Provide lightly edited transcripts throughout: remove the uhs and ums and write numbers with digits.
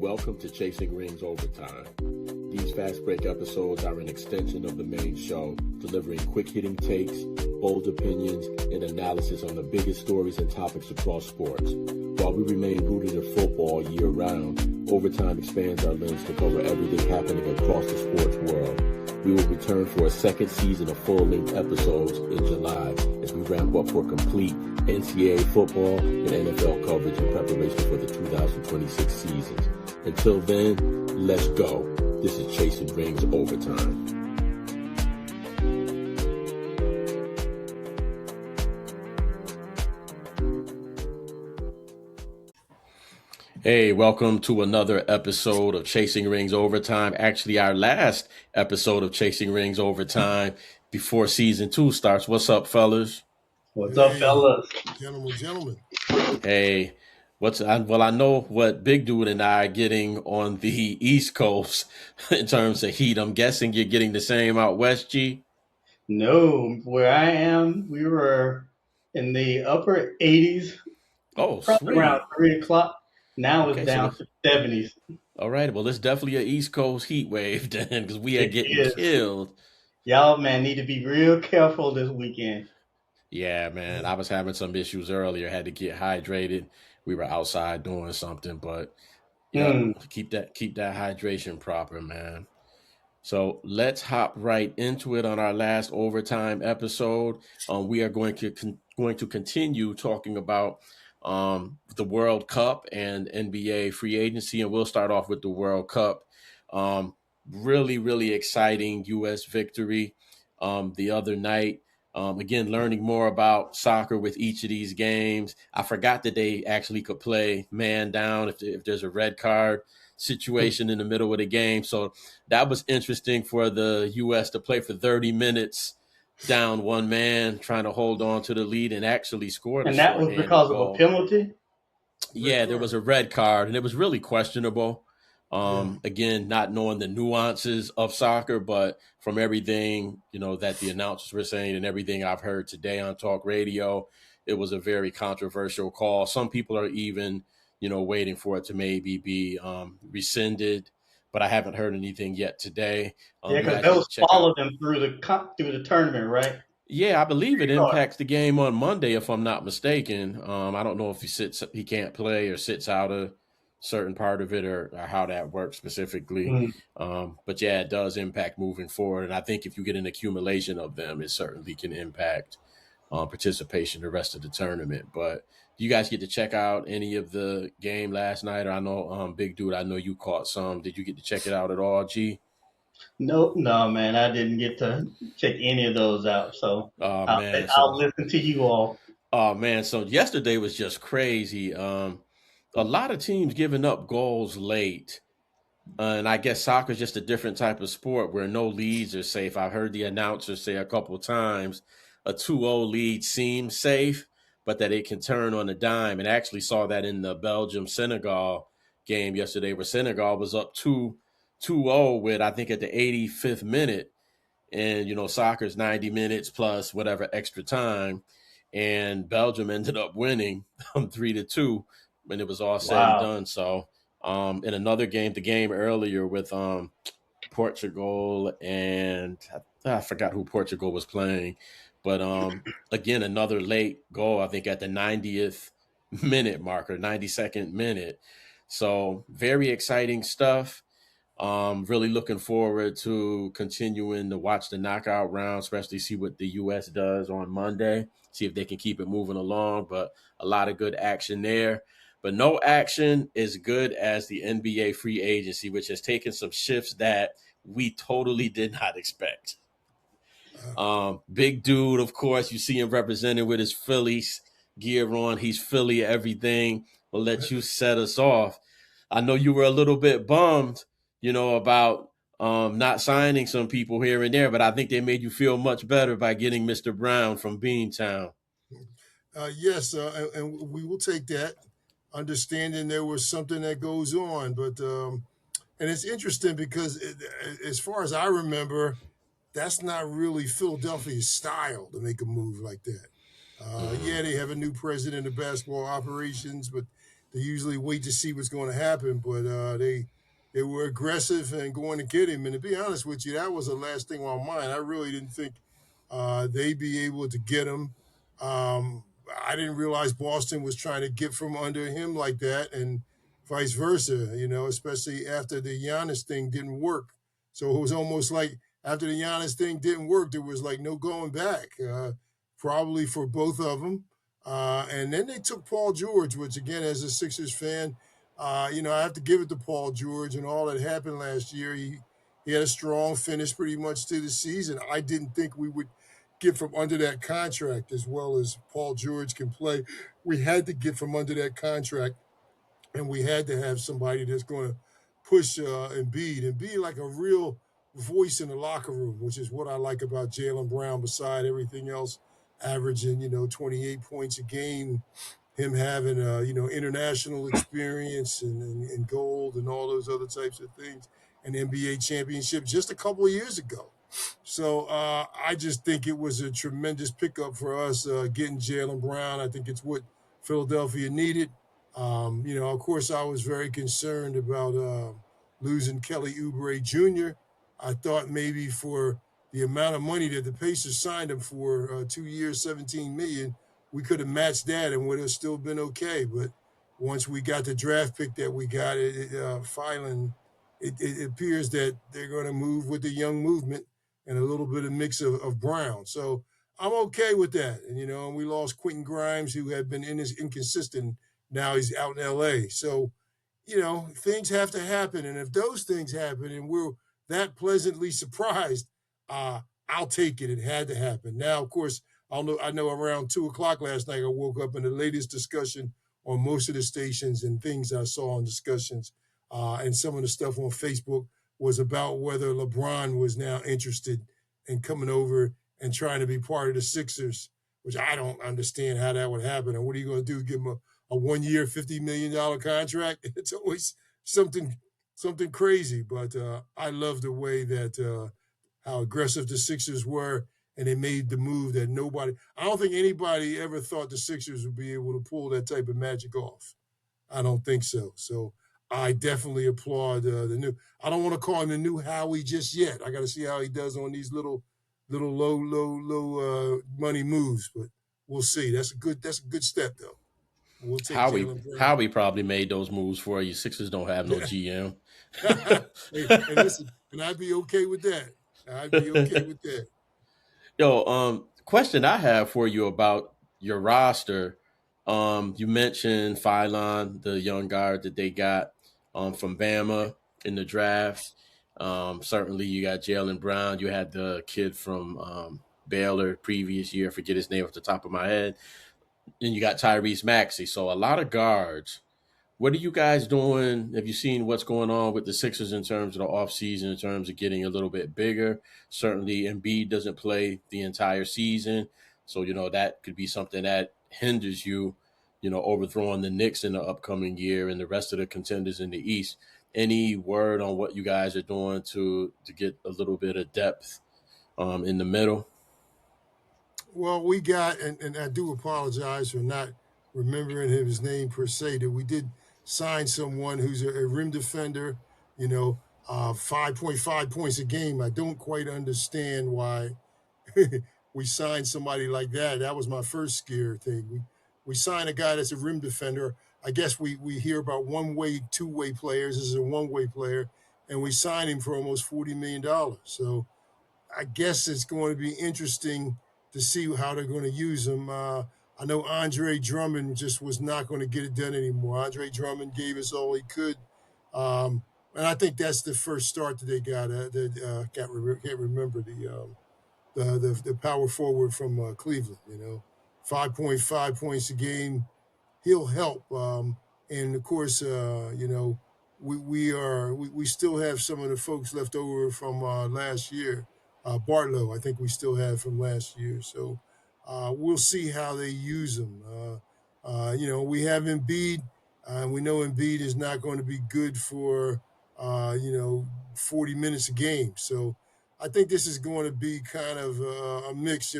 Welcome to Chasing Rings Overtime. These fast break episodes are an extension of the main show, delivering quick-hitting takes, bold opinions, and analysis on the biggest stories and topics across sports. While we remain rooted in football year-round, Overtime expands our lens to cover everything happening across the sports world. We will return for a second season of full-length episodes in July as we ramp up for complete NCAA football and NFL coverage in preparation for the 2026 seasons. Until then, let's go. This is Chasing Rings Overtime. Hey, welcome to another episode of Chasing Rings Overtime. Actually, our last episode of Chasing Rings Overtime before season 2 starts. What's up, fellas? What's up, fellas? Gentlemen. Hey, I know what Big Dude and I are getting on the East Coast in terms of heat. I'm guessing you're getting the same out west, G? No, where I am, we were in the upper 80s. Oh, probably sweet. Around 3 o'clock. Now it's Okay, down to 70s. All right, well, it's definitely an East Coast heat wave then, because we are getting killed. Y'all, man, need to be real careful this weekend. Yeah, man, I was having some issues earlier. Had to get hydrated. We were outside doing something, but keep that hydration proper, man. So let's hop right into it on our last overtime episode. We are going to continue talking about the World Cup and NBA free agency, and we'll start off with the World Cup. Really, really exciting U.S. victory the other night. Again, learning more about soccer with each of these games. I forgot that they actually could play man down if there's a red card situation in the middle of the game. So that was interesting for the U.S. to play for 30 minutes down one man, trying to hold on to the lead and actually scored. And that was because of a penalty? Yeah, there was a red card, and it was really questionable. Again, not knowing the nuances of soccer, but from everything, that the announcers were saying and everything I've heard today on talk radio, it was a very controversial call. Some people are even, waiting for it to maybe be rescinded, but I haven't heard anything yet today. Because those followed them through the tournament, right? Yeah, I believe it impacts the game on Monday, if I'm not mistaken. I don't know if he can't play or sits out a certain part of it or how that works specifically. But yeah, it does impact moving forward. And I think if you get an accumulation of them, it certainly can impact participation the rest of the tournament. But do you guys get to check out any of the game last night? Or I know, Big Dude, I know you caught some. Did you get to check it out at all, G? No, man, I didn't get to check any of those out. So I'll listen to you all. Oh, man. So yesterday was just crazy. A lot of teams giving up goals late. And I guess soccer is just a different type of sport where no leads are safe. I've heard the announcers say a couple of times a 2-0 lead seems safe, but that it can turn on a dime. And actually saw that in the Belgium-Senegal game yesterday where Senegal was up 2-0 with, I think, at the 85th minute. And, soccer's 90 minutes plus whatever extra time. And Belgium ended up winning 3-2 when it was all said and done. So in another game, the game earlier with Portugal and I forgot who Portugal was playing. But again, another late goal, I think at the 90th minute marker, 92nd minute. So very exciting stuff. Really looking forward to continuing to watch the knockout round, especially see what the U.S. does on Monday, see if they can keep it moving along. But a lot of good action there. But no action is good as the NBA free agency, which has taken some shifts that we totally did not expect. Big Dude, of course, you see him represented with his Phillies gear on. He's Philly everything. We'll let you set us off. I know you were a little bit bummed, about not signing some people here and there, but I think they made you feel much better by getting Mr. Brown from Beantown. Yes, and we will take that, understanding there was something that goes on. But and it's interesting because as far as I remember, that's not really Philadelphia's style to make a move like that. Yeah, they have a new president of basketball operations, but They usually wait to see what's going to happen, but they were aggressive and going to get him. And to be honest with you, that was the last thing on my mind. I really didn't think they'd be able to get him. I didn't realize Boston was trying to get from under him like that, and vice versa. Especially after the Giannis thing didn't work. So it was almost like after the Giannis thing didn't work, there was like no going back. Probably for both of them. And then they took Paul George, which again, as a Sixers fan, I have to give it to Paul George and all that happened last year. He had a strong finish pretty much to the season. I didn't think we would get from under that contract as well as Paul George can play. We had to get from under that contract, and we had to have somebody that's going to push Embiid and be like a real voice in the locker room, which is what I like about Jaylen Brown. Beside everything else, averaging 28 points a game, him having international experience and gold and all those other types of things, an NBA championship just a couple of years ago. So I just think it was a tremendous pickup for us getting Jaylen Brown. I think it's what Philadelphia needed. Of course, I was very concerned about losing Kelly Oubre Jr. I thought maybe for the amount of money that the Pacers signed him for 2 years, $17 million, we could have matched that and would have still been okay. But once we got the draft pick that we got, it appears that they're going to move with the young movement and a little bit of mix of Brown. So I'm okay with that. And we lost Quentin Grimes, who had been inconsistent. Now he's out in LA. So, things have to happen. And if those things happen and we're that pleasantly surprised, I'll take it. It had to happen. Now, of course, I know around 2:00 last night, I woke up in the latest discussion on most of the stations and things I saw in discussions and some of the stuff on Facebook was about whether LeBron was now interested in coming over and trying to be part of the Sixers, which I don't understand how that would happen. And what are you going to do? Give him a 1 year, $50 million contract? It's always something crazy. But I love the way that how aggressive the Sixers were, and they made the move that I don't think anybody ever thought the Sixers would be able to pull that type of magic off. I don't think so. So I definitely applaud I don't want to call him the new Howie just yet. I got to see how he does on these little low money moves, but we'll see. That's a good step though. We'll take Howie probably made those moves for you. Sixers don't have no GM. and listen, and I'd be okay with that. I'd be okay with that. Yo, question I have for you about your roster. You mentioned Phylon, the young guard that they got from Bama in the draft. Certainly, you got Jaylen Brown. You had the kid from Baylor previous year. I forget his name off the top of my head. And you got Tyrese Maxey. So a lot of guards. What are you guys doing? Have you seen what's going on with the Sixers in terms of the offseason, in terms of getting a little bit bigger? Certainly, Embiid doesn't play the entire season. So, that could be something that hinders you, overthrowing the Knicks in the upcoming year and the rest of the contenders in the East. Any word on what you guys are doing to get a little bit of depth in the middle? Well, we got, and I do apologize for not remembering his name per se, that we did sign someone who's a rim defender, 5.5 points a game. I don't quite understand why we signed somebody like that. That was my first scare thing. We signed a guy that's a rim defender. I guess we hear about one-way, two-way players. This is a one-way player, and we signed him for almost $40 million. So I guess it's going to be interesting to see how they're going to use him. I know Andre Drummond just was not going to get it done anymore. Andre Drummond gave us all he could. And I think that's the first start that they got. Can't remember the power forward from Cleveland. 5.5 points a game. He'll help. And of course, we still have some of the folks left over from last year. Bartlow, I think we still have from last year. So we'll see how they use them. We have Embiid, and we know Embiid is not going to be good for 40 minutes a game. So I think this is going to be kind of a mix.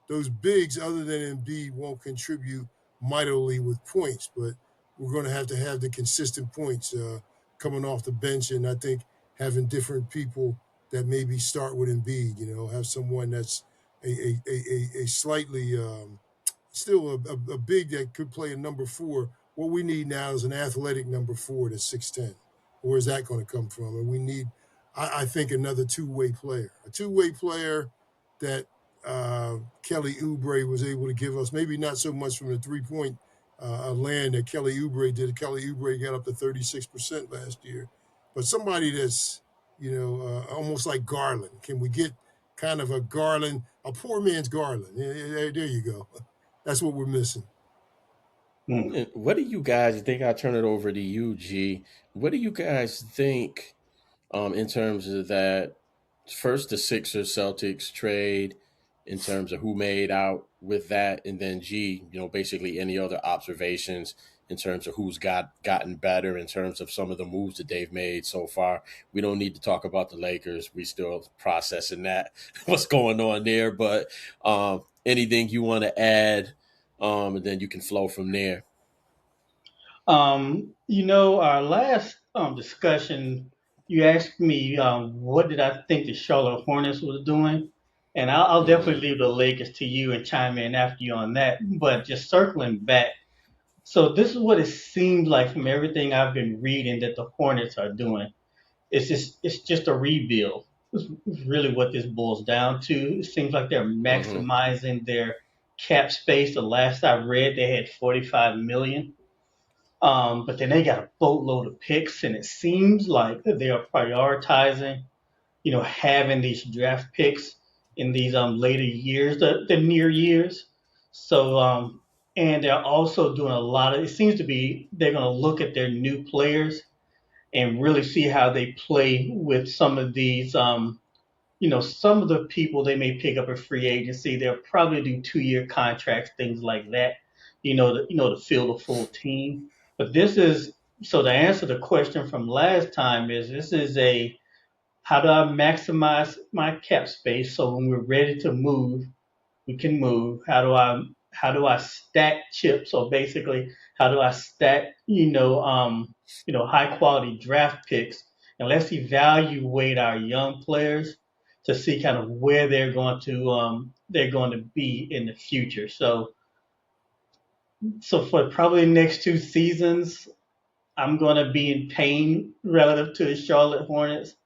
Those bigs, other than Embiid, won't contribute mightily with points, but we're going to have the consistent points coming off the bench, and I think having different people that maybe start with Embiid, have someone that's a slightly still a big that could play a number four. What we need now is an athletic number four that's 6'10". Where's that going to come from? And we need, I think, another two-way player. A two-way player that Kelly Oubre was able to give us. Maybe not so much from the three-point land that Kelly Oubre did. Kelly Oubre got up to 36% last year. But somebody that's, almost like Garland. Can we get kind of a Garland, a poor man's Garland? There you go. That's what we're missing. What do you guys think? I'll turn it over to you, G. What do you guys think in terms of that? First, the Sixers Celtics trade, in terms of who made out with that, and then G, basically any other observations in terms of who's gotten better in terms of some of the moves that they've made so far. We don't need to talk about the Lakers. We still processing that, what's going on there. But anything you want to add, and then you can flow from there. Our last discussion, you asked me what did I think the Charlotte Hornets was doing, and I'll definitely leave the Lakers to you and chime in after you on that. But just circling back, so this is what it seems like from everything I've been reading that the Hornets are doing. It's just a rebuild. It's really what this boils down to. It seems like they're maximizing their cap space. The last I read, they had 45 million. But then they got a boatload of picks, and it seems like they are prioritizing, having these draft picks in these later years, the near years. So, and they're also doing a lot of. It seems to be they're going to look at their new players and really see how they play with some of these. Some of the people they may pick up a free agency. They'll probably do 2-year contracts, things like that. To fill the full team. But this is so to answer the question from last time is this is a how do I maximize my cap space so when we're ready to move, we can move. How do I stack chips? So basically, how do I stack high quality draft picks? And let's evaluate our young players to see kind of where they're going to be in the future. So for probably the next 2 seasons, I'm going to be in pain relative to the Charlotte Hornets.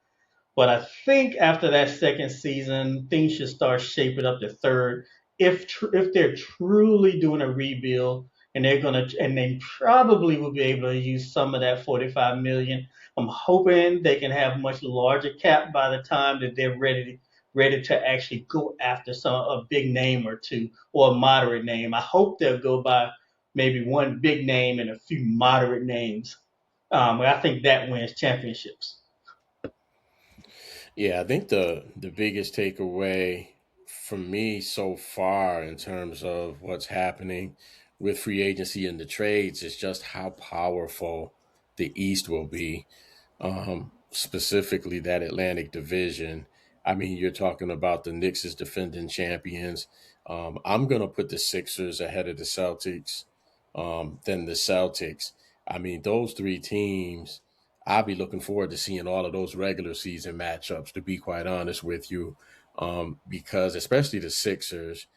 But I think after that second season, things should start shaping up to third. If they're truly doing a rebuild and they probably will be able to use some of that 45 million. I'm hoping they can have much larger cap by the time that they're ready to actually go after a big name or two or a moderate name. I hope they'll go by maybe one big name and a few moderate names. I think that wins championships. Yeah, I think the biggest takeaway from me so far in terms of what's happening with free agency and the trades is just how powerful the East will be. Specifically that Atlantic Division. I mean, you're talking about the Knicks as defending champions. I'm going to put the Sixers ahead of the Celtics, than the Celtics. I mean, those three teams, I'll be looking forward to seeing all of those regular season matchups, to be quite honest with you, because especially the Sixers,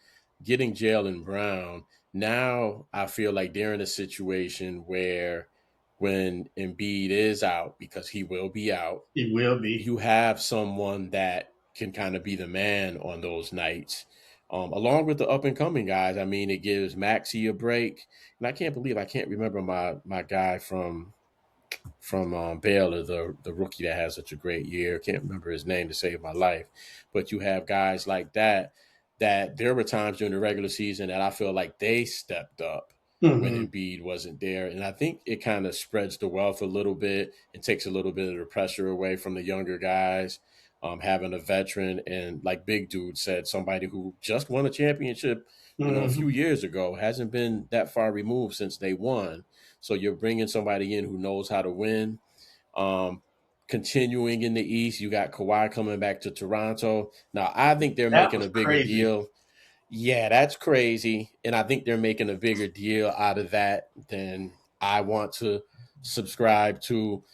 getting Jaylen Brown, now I feel like they're in a situation where when Embiid is out, because he will be out, It will be. you have someone that can kind of be the man on those nights. Along with the up and coming guys, I mean, it gives Maxey a break, and I can't believe I can't remember my guy from Baylor, the rookie that has such a great year. Can't remember his name to save my life, but you have guys like that. That there were times during the regular season that I feel like they stepped up when Embiid wasn't there, and I think it kind of spreads the wealth a little bit and takes a little bit of the pressure away from the younger guys. Having a veteran and, like Big Dude said, somebody who just won a championship, a few years ago, hasn't been that far removed since they won. So you're bringing somebody in who knows how to win. Continuing in the East, you got Kawhi coming back to Toronto. Now, I think they're That making was a bigger crazy. deal. Yeah, that's crazy. And I think they're making a bigger deal out of that than I want to subscribe to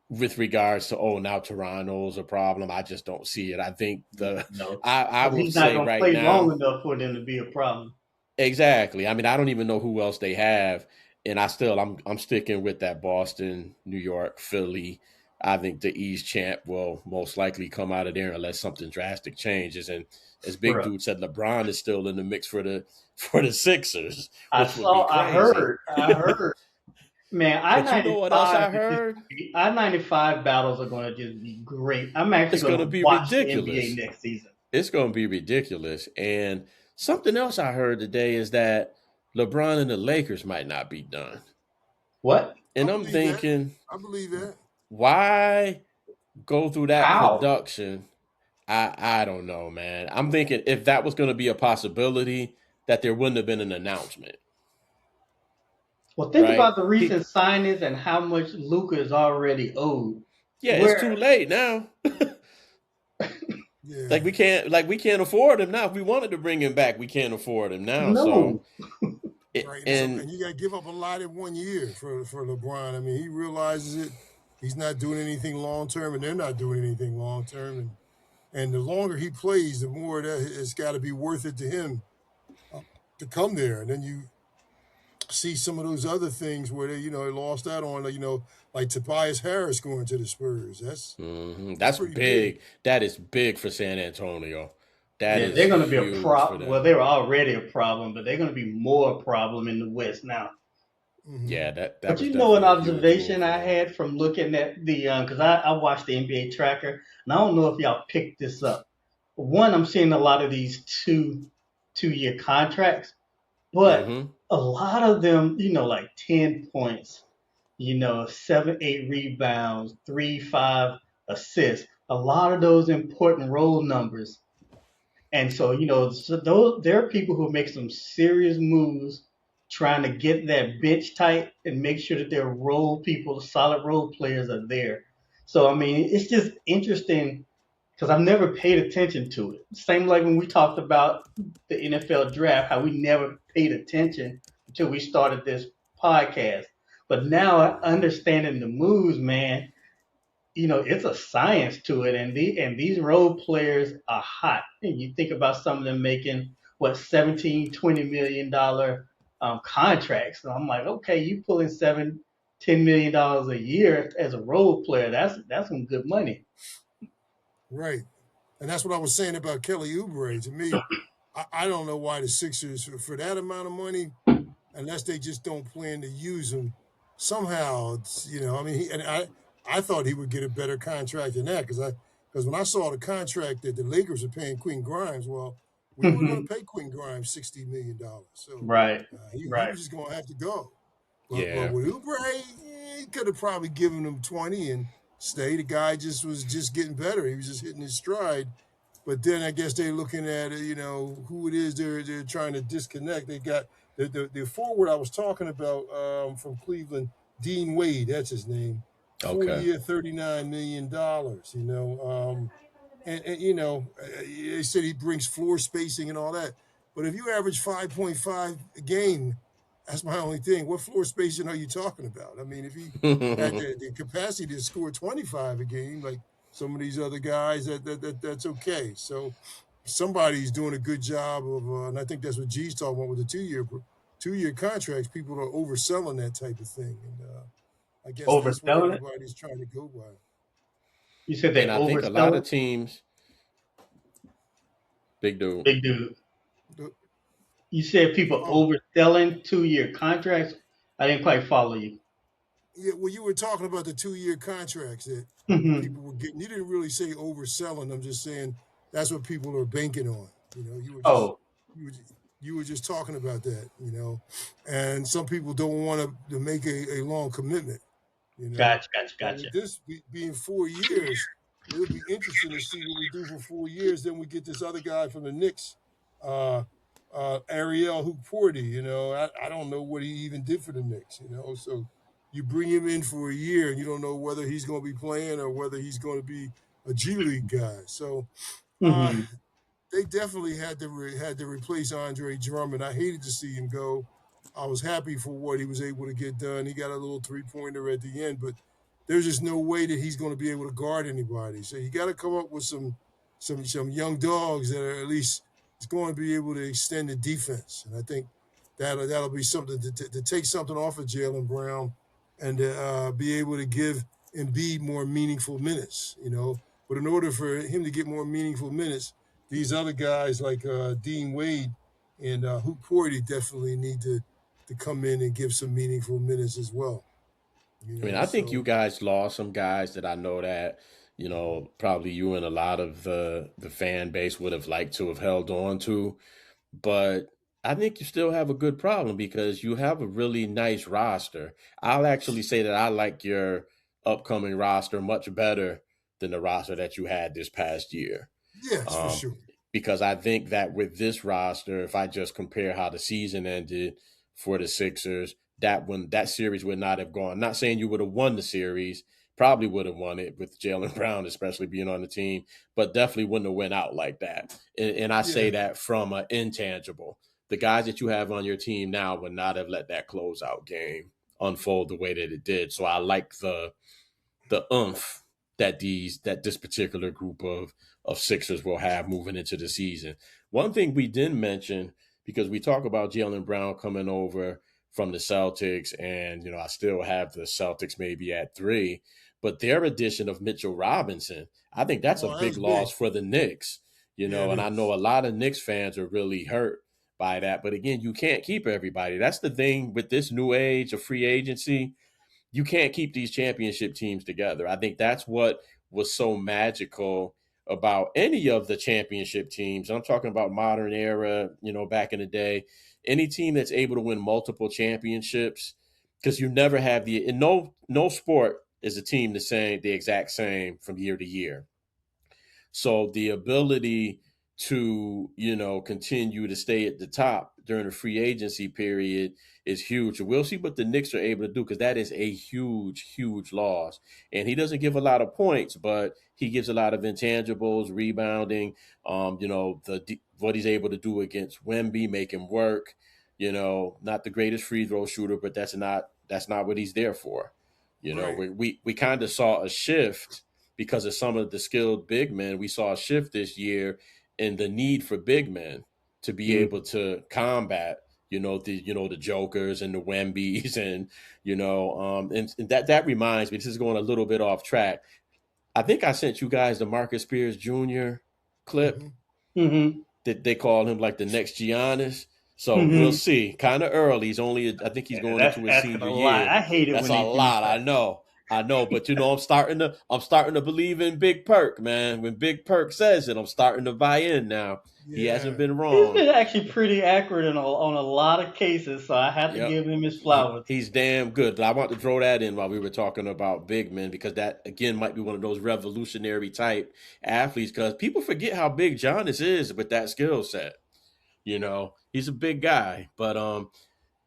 with regards to now Toronto's a problem. I just don't see it. I think No, I because will he's not say going to right play long now. enough for them to be a problem. Exactly. I mean, I don't even know who else they have, and I'm sticking with that Boston, New York, Philly. I think the East champ will most likely come out of there unless something drastic changes. And as Big Bro, Dude said, LeBron is still in the mix for the Sixers, I which would be saw, crazy. I heard. Man, I But you know ninety what else five I is just heard? I-95 battles are going to just be great. I'm actually It's going going to to be watch the NBA ridiculous. next season. It's going to be ridiculous. And something else I heard today is that LeBron and the Lakers might not be done. What? I And I'm believe that. thinking, I believe that. why go through that How? production? I don't know, man. I'm thinking if that was going to be a possibility, that there wouldn't have been an announcement, Well, think right? about the recent signings and how much Luca is already owed. Yeah, it's too Where late now. Yeah. Like we can't afford him now. If we wanted to bring him back, we can't afford him now. So no, Right. and And you got to give up a lot in 1 year for LeBron. I mean, he realizes it. He's not doing anything long term, and they're not doing anything long term. And the longer he plays, the more that it's got to be worth it to him uh, to come there. And then you see some of those other things where they lost out on, like Tobias Harris going to the Spurs. That's that's pretty big. big. That is big for San Antonio. That yeah, is they're going to be a huge for problem. Well, them. they were already a problem, but they're going to be more a problem in the West now. Hmm. Yeah, that But was you know, an definitely a huge move observation for I them. had from looking at the because I watched the NBA tracker, and I don't know if y'all picked this up. One, I'm seeing a lot of these two-year contracts, but Mm-hmm. a lot of them, like 10 points, seven, eight rebounds, 3, 5 assists. A lot of those important role numbers. And so, there are people who make some serious moves trying to get that bench tight and make sure that their role people, solid role players are there. So, I mean, it's just interesting because I've never paid attention to it. Same like when we talked about the NFL draft, how we never paid attention until we started this podcast. But now Mm-hmm. understanding the moves, man, it's a science to it, and these role players are hot. And you think about some of them making what 17, $20 million contracts. So I'm like, okay, you pulling $7, $10 million a year as a role player. That's some good money. Right. And that's what I was saying about Kelly Oubre. To me, I don't know why the Sixers, for that amount of money, unless they just don't plan to use him, somehow, I mean, I thought he would get a better contract than that because when I saw the contract that the Lakers are paying Quinn Grimes, well, we weren't going to pay Quinn Grimes $60 million, so Right, he right. was just going to have to go. But Yeah. with Oubre, he could have probably given him 20 and stay. The guy was just getting better. He was just hitting his stride. But then I guess they're looking at who it is they're trying to disconnect. They got the forward I was talking about from Cleveland, Dean Wade. That's his name. four Okay. year, $39 million. And they said he brings floor spacing and all that. But if you average 5.5 a game, that's my only thing. What floor spacing are you talking about? I mean, if he had the capacity to score 25 a game, like some of these other guys, that's okay. So somebody's doing a good job of, and I think that's what G's talking about with the 2 year contracts. People are overselling that type of thing, and I guess that's what Overselling it. everybody's trying to go by. You said they And I think a lot overselling of teams, big dude. big dude. The- You said people Oh, overselling 2-year contracts. I didn't quite follow you. yeah. Well, you were talking about the 2 year contracts that Hmm. people were getting. You didn't really say overselling. I'm just saying that's what people are banking on. Oh, You were, you were just talking about that. And some people don't want to make a long commitment. You know, gotcha, gotcha, but gotcha. with this being 4 years, it'll be interesting to see what we do for 4 years. Then we get this other guy from the Knicks, uh, Ariel Hukporti. I don't know what he even did for the Knicks. So you bring him in for a year, and you don't know whether he's going to be playing or whether he's going to be a G League guy. So uh, Hmm. they definitely had to replace Andre Drummond. I hated to see him go. I was happy for what he was able to get done. He got a little 3-pointer at the end, but there's just no way that he's going to be able to guard anybody. So you got to come up with some young dogs that are at least is going to be able to extend the defense. And I think that'll be something to take something off of Jaylen Brown and to be able to give Embiid more meaningful minutes. But in order for him to get more meaningful minutes, these other guys like Dean Wade and Hoop Porty definitely need to come in and give some meaningful minutes as well. I mean, I think you So guys lost some guys that I know that probably you and a lot of the fan base would have liked to have held on to, but I think you still have a good problem because you have a really nice roster. I'll actually say that I like your upcoming roster much better than the roster that you had this past year. yes, for Um, sure. because I think that with this roster, if I just compare how the season ended for the Sixers, that series would not have gone. Not saying you would have won the series, probably would have won it with Jaylen Brown, especially being on the team, but definitely wouldn't have went out like that. And I say Yeah, that from an intangible. The guys that you have on your team now would not have let that closeout game unfold the way that it did. So I like the oomph that this particular group of Sixers will have moving into the season. One thing we didn't mention, because we talk about Jaylen Brown coming over from the Celtics, and I still have the Celtics maybe at 3, but their addition of Mitchell Robinson, I think that's a oh, big that's big. loss for the Knicks. Yeah, it And I know is. a lot of Knicks fans are really hurt by that. But again, you can't keep everybody. That's the thing with this new age of free agency. You can't keep these championship teams together. I think that's what was so magical about any of the championship teams. I'm talking about modern era, back in the day. Any team that's able to win multiple championships, because you never have in no sport is a team the exact same from year to year. So the ability to, continue to stay at the top during the free agency period is huge. We'll see what the Knicks are able to do because that is a huge, huge loss. And he doesn't give a lot of points, but he gives a lot of intangibles, rebounding, what he's able to do against Wemby, make him work. Not the greatest free throw shooter, but that's not what he's there for. Right. We kind of saw a shift because of some of the skilled big men. We saw a shift this year in the need for big men to be Mm. able to combat, the Jokers and the Wembys and that reminds me. This is going a little bit off track. I think I sent you guys the Marcus Spears Jr. clip Hmm. Mm-hmm. that they call him like the next Giannis. So we'll Mm-hmm. see. Kind of early. I think he's Yeah, going that's into his asking senior a lot. year. I hate it That's when a they do lot. that. I know, but I'm starting to believe in Big Perk, man. When Big Perk says it, I'm starting to buy in now. He hasn't Yeah. been He's wrong. been actually pretty accurate on a lot of cases, so I have to Yep. give him his flowers. He's damn good. But I want to throw that in while we were talking about big men because that again might be one of those revolutionary type athletes because people forget how big Giannis is with that skill set. He's a big guy, but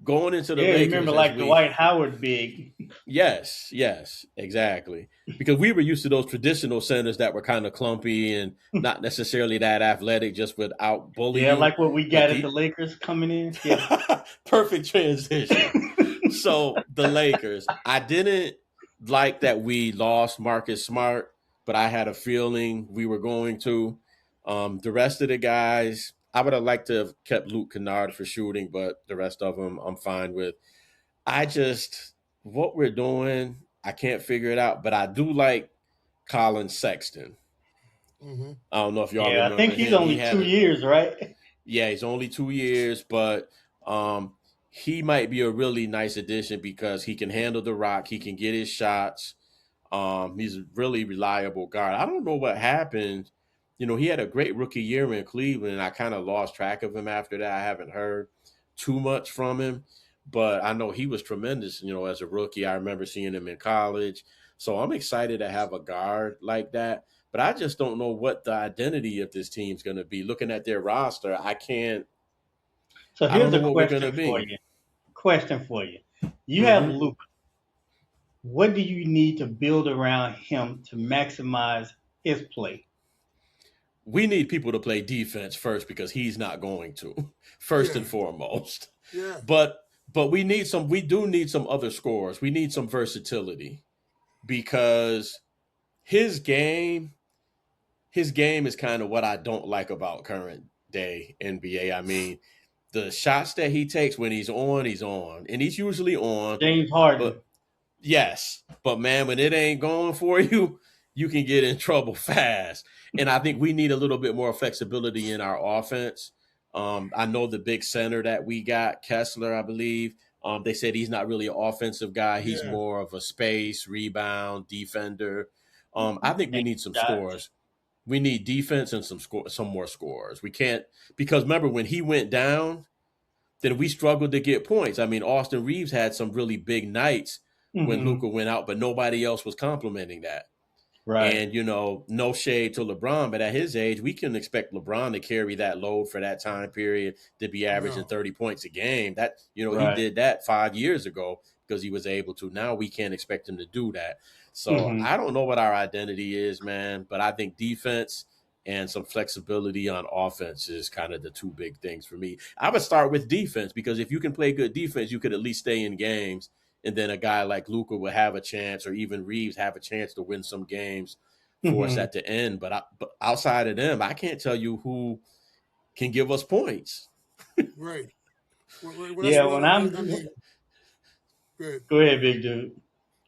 going into the Yeah, remember Lakers as like we Dwight Howard big. yes, exactly. Because we were used to those traditional centers that were kind of clumpy and not necessarily that athletic, just would out bully Yeah, you. like what we But got at the the Lakers coming in. Yeah. perfect transition. So the Lakers, I didn't like that we lost Marcus Smart, but I had a feeling we were going to. The rest of the guys, I would have liked to have kept Luke Kennard for shooting, but the rest of them I'm fine with. I just what we're doing, I can't figure it out, but I do like Colin Sexton. Hmm. I don't know if y'all Yeah, I think remember he's him. He only had 2 years, right? he's only 2 years, but um, he might be a really nice addition because he can handle the rock. He can get his shots. He's a really reliable guard. I don't know what happened. He had a great rookie year in Cleveland, and I kind of lost track of him after that. I haven't heard too much from him, but I know he was tremendous, as a rookie. I remember seeing him in college. So I'm excited to have a guard like that. But I just don't know what the identity of this team's going to be. Looking at their roster, So I don't here's know a what we're going to question for be. you. Question for you. You have Hmm. Luka. What do you need to build around him to maximize his play? We need people to play defense first because he's not going to, first Yeah. and foremost. Yeah. But but we do need some other scores. We need some versatility because his game his game is kind of what I don't like about current day NBA. I mean, the shots that he takes when he's on, and he's usually on. James Harden. But yes, but man, when it ain't going for you, you can get in trouble fast. And I think we need a little bit more flexibility in our offense. I know the big center that we got, Kessler, I believe. They said he's not really an offensive guy. He's Yeah, more of a space, rebound, defender. I think we Make need some shots. scores. We need defense and some more scores. We can't because remember when he went down, then we struggled to get points. I mean, Austin Reeves had some really big nights when Hmm. Luka went out, but nobody else was complimenting that. Right. And no shade to LeBron, but at his age, we can expect LeBron to carry that load for that time period to be averaging no, 30 points a game. That he Right. did that 5 years ago because he was able to. Now we can't expect him to do that. So Hmm. I don't know what our identity is, man, but I think defense and some flexibility on offense is kind of the two big things for me. I would start with defense because if you can play good defense, you could at least stay in games, and then a guy like Luca will have a chance, or even Reeves have a chance to win some games for us Hmm. at the end. But outside of them, I can't tell you who can give us points. right. Well, that's Yeah. what When I I'm mean. Good. Go ahead, big dude.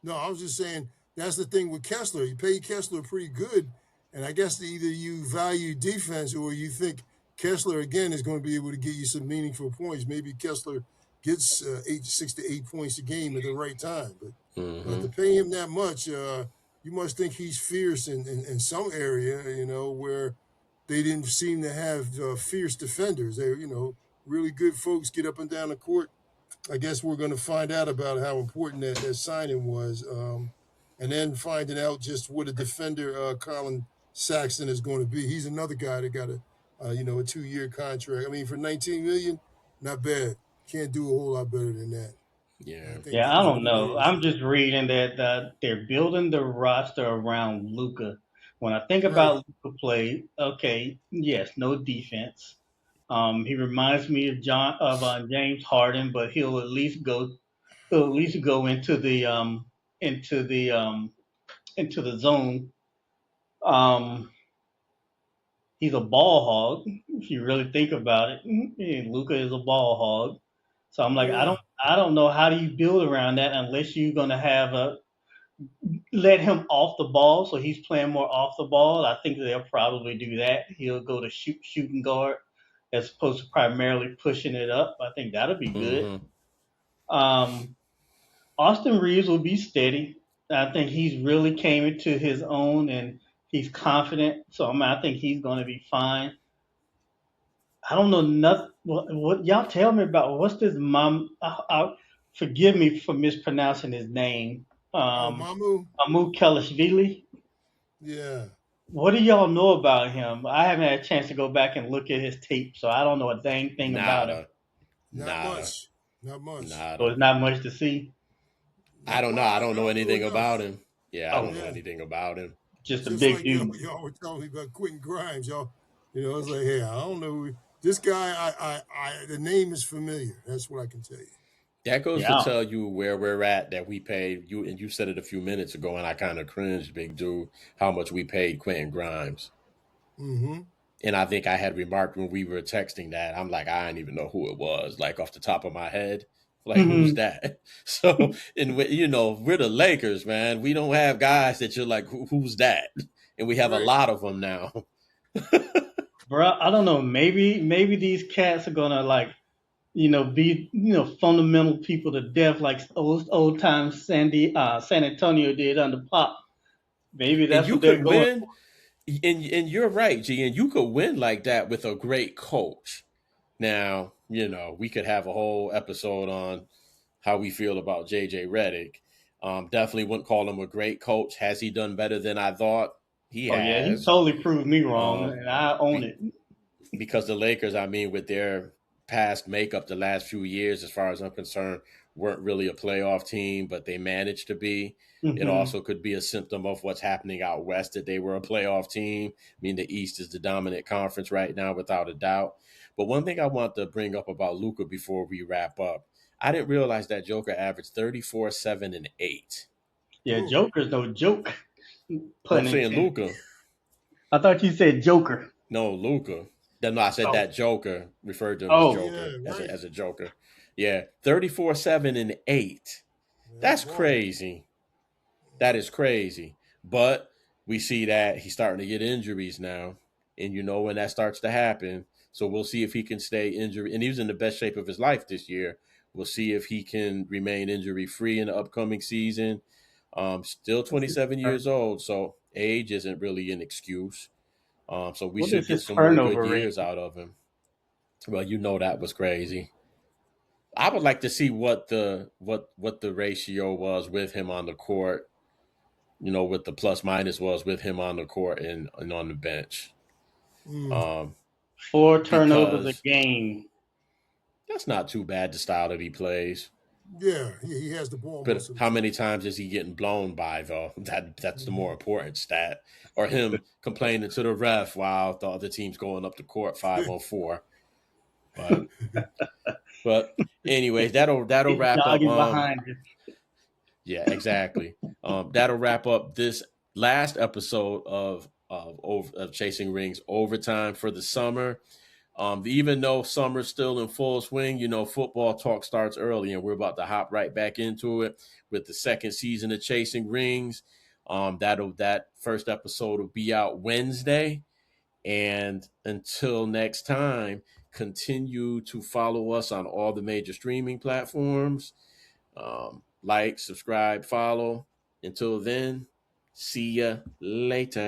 No, I was just saying that's the thing with Kessler. You pay Kessler pretty good, and I guess either you value defense or you think Kessler again is going to be able to get you some meaningful points. Maybe Kessler gets 6 to 8 points a game at the right time, but Mm-hmm. to pay him that much, you must think he's fierce in some area, where they didn't seem to have fierce defenders. They, really good folks get up and down the court. I guess we're going to find out about how important that signing was, and then finding out just what a defender Colin Saxton is going to be. He's another guy that got a 2-year contract. I mean, for 19 million, not bad. Can't do a whole lot better than that. I Yeah. think Yeah, I those are don't good know. moves. I'm just reading that they're building the roster around Luca. When I think Right. about Luca play, okay, yes, no defense. He reminds me of James Harden, but he'll at least go into the into the zone. Um, he's a ball hog. If you really think about it, Luca is a ball hog. So I'm like, Yeah. I don't know how do you build around that unless you're gonna have a let him off the ball, so he's playing more off the ball. I think they'll probably do that. He'll go to shooting guard as opposed to primarily pushing it up. I think that'll be good. Mm-hmm. Um, Austin Reeves will be steady. I think he's really came into his own and he's confident. So I think he's going to be fine. I don't know nothing. What y'all tell me about what's this mom? Forgive me for mispronouncing his name. Oh, Um, Mamu. Amu Kelishvili. Yeah. What do y'all know about him? I haven't had a chance to go back and look at his tape, so I don't know a dang thing about him. Nada. Not Nada. much. Not much. So Nada. it's not much to see. I Not don't know. much. I I don't know don't know anything enough. about him. Yeah, I Oh, don't know Yeah. anything about him. just a Just big like dude. y'all were telling me about Quentin Grimes, y'all. It's like, hey, I don't know this guy. The name is familiar. That's what I can tell you. That goes to Yeah. tell you where we're at that we paid you, and you said it a few minutes ago, and I kind of cringed, big dude, how much we paid Quentin Grimes. Mm-hmm. And I think I had remarked when we were texting that I'm like, I didn't even know who it was, like off the top of my head. Like, who's Mhm. that? So, and we're the Lakers, man. We don't have guys that you're like, who's that? And we have a Right. lot of them now. Bro, I don't know. Maybe these cats are gonna be fundamental people to death like old times San Antonio did under Pop. Maybe And that's you what they're could going win, for. and you're right, G, and you could win like that with a great coach. Now, we could have a whole episode on how we feel about JJ Redick. Definitely wouldn't call him a great coach. Has he done better than I thought? He Oh yeah, he has. totally proved me wrong, Um, and I own be, it. because the Lakers, I mean, with their past makeup the last few years, as far as I'm concerned, weren't really a playoff team, but they managed to be. It Mm-hmm. also could be a symptom of what's happening out west, that they were a playoff team. I mean, the East is the dominant conference right now, without a doubt. But one thing I want to bring up about Luka before we wrap up, I didn't realize that Joker averaged 34, 7, and 8. Yeah, Ooh. Joker's no joke. No, Pun I'm saying intended. Luka. I thought you said Joker. No, Luca. No, I said Oh, that Joker, referred to him as oh, Joker, Yeah, as right. a Joker. Yeah, 34, 7, and 8. That's That's balling. crazy. That is crazy. But we see that he's starting to get injuries now. And you know when that starts to happen. So we'll see if he can stay injury. And he was in the best shape of his life this year. We'll see if he can remain injury free in the upcoming season. Still what's his 27 turn- years old. So age isn't really an excuse. So we what should is get his some more good turnover rate? years out of him. Well, you know that was crazy. I would like to see what the ratio was with him on the court. You know, what the plus minus was with him on the court and on the bench. Mm. Um, 4 turnovers a because game. that's not too bad, the style that he plays. Yeah, he has the ball most But of the how time. many times is he getting blown by though? That's the more Mhm. important stat. Or him complaining to the ref while the other team's going up the court 5-on-4. But but anyways, that'll He's wrap up. jogging behind it. Yeah, exactly. That'll wrap up this last episode of Chasing Rings overtime for the summer. Even though summer's still in full swing, you know, football talk starts early, and we're about to hop right back into it with the second season of Chasing Rings. That first episode will be out Wednesday. And until next time, continue to follow us on all the major streaming platforms. Like, subscribe, follow. Until then, see ya later.